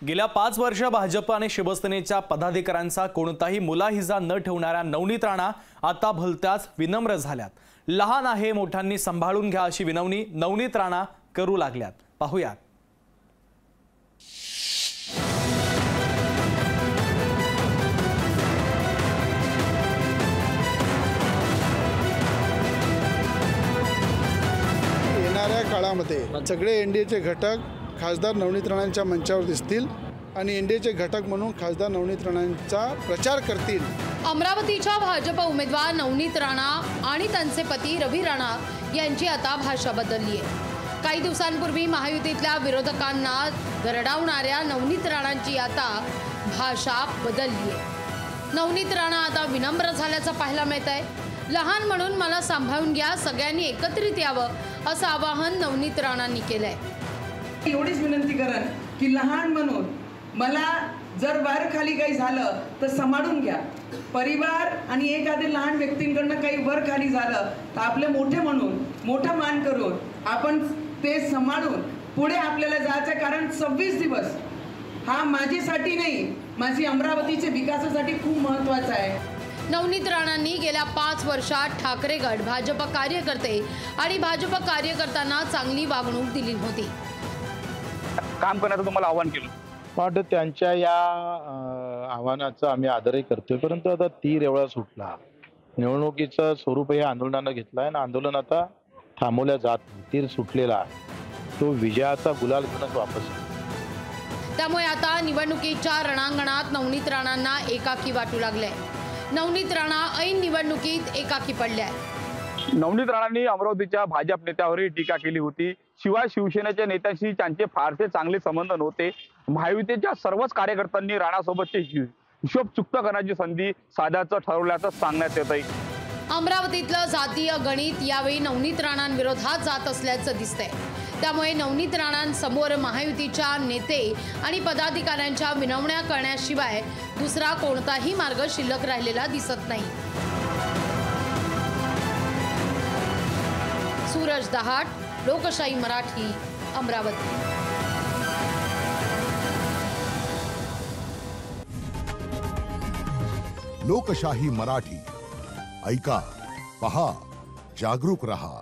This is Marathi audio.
गेल्या 5 वर्ष भाजप आणि शिवसेनेच्या पदाधिकाऱ्यांचा कोणताही मुलाहिजा न ठेवणाऱ्या नवनीत राणा आता भलत्याच विनम्र झाल्यात। लहान आहे मोठ्यांनी सांभाळून घ्या अशी विनवणी नवनीत राणा करू लागल्यात। पाहूया। येणाऱ्या काळामध्ये सगळे एनडीएचे घटक खासदार नवनीत राणांच्या मंचावर दिसतील आणि एनडीएचे घटक म्हणून खासदार नवनीत राणांचा प्रचार करतील। अमरावतीच्या भाजप उमेदवार नवनीत राणा आणि त्यांचे पती रवी राणा यांची आता भाषा बदलली आहे। काही दिवसांपूर्वी महायुतीतल्या विरोधकांना दरडावणाऱ्या नवनीत राणांची आता भाषा बदलली आहे। नवनीत राणा आता विनम्र झाल्याचं पाहायला मिळत आहे। लहान म्हणून मला सांभाळून घ्या, सगळ्यांनी एकत्रित यावं असं आवाहन नवनीत राणांनी केलंय। एवढीच विनंती करेन की लहान म्हणून मला जर वर खाली काही झालं तर सांभाळून घ्या। परिवार आणि एखाद्या लहान व्यक्तींकडनं काही वर खाली झालं तर आपले मोठे म्हणून मोठा मान करून आपण ते सांभाळून पुढे आपल्याला जायचं। कारण 26 दिवस हा माझ्यासाठी नाही, माझी अमरावतीच्या विकासासाठी खूप महत्त्वाचा आहे। नवनीत राणांनी गेल्या 5 वर्षात ठाकरे गट, भाजप कार्यकर्ते आणि भाजप कार्यकर्त्यांना चांगली वागणूक दिली होती। काम करण्याचं तुम्हाला आव्हान केलं वाटतं। त्यांच्या या आव्हानाचा आम्ही आदरही करतोय, परंतु आता तीर एवढा सुटला। निवडणुकीचं स्वरूप हे आंदोलनानं घेतलं आहे आणि आंदोलन आता थांबवल्या जात नाही। तीर सुटलेला आहे, तो विजयाचा गुलाल घेऊनच वापस येईल। त्यामुळे आता निवडणुकीच्या रणांगणात नवनीत राणांना एकाकी वाटू लागले। नवनीत राणा ऐन निवडणुकीत एकाकी पडल्या। नवनीत राणांनी अमरावतीच्या भाजप नेत्यावरही टीका केली होती। शिवाय शिवसेनेच्या नेत्यांशी त्यांचे फारसे चांगले संबंध नव्हते। महायुतीच्या सर्वच कार्यकर्त्यांनी राणासोबतचे हिशोब चुकत करण्याची संधी साधायचं ठरवल्याचं सांगण्यात येत आहे। अमरावतीतलं जातीय गणित यावेळी नवनीत राणांविरोधात जात असल्याचं दिसतंय। त्यामुळे नवनीत राणांसमोर महायुतीच्या नेते आणि पदाधिकाऱ्यांच्या विनवण्या करण्याशिवाय दुसरा कोणताही मार्ग शिल्लक राहिलेला दिसत नाही। सूरज दहाट, लोकशाही मराठी, अमरावती। लोकशाही मराठी ऐका, पहा, जागरूक रहा।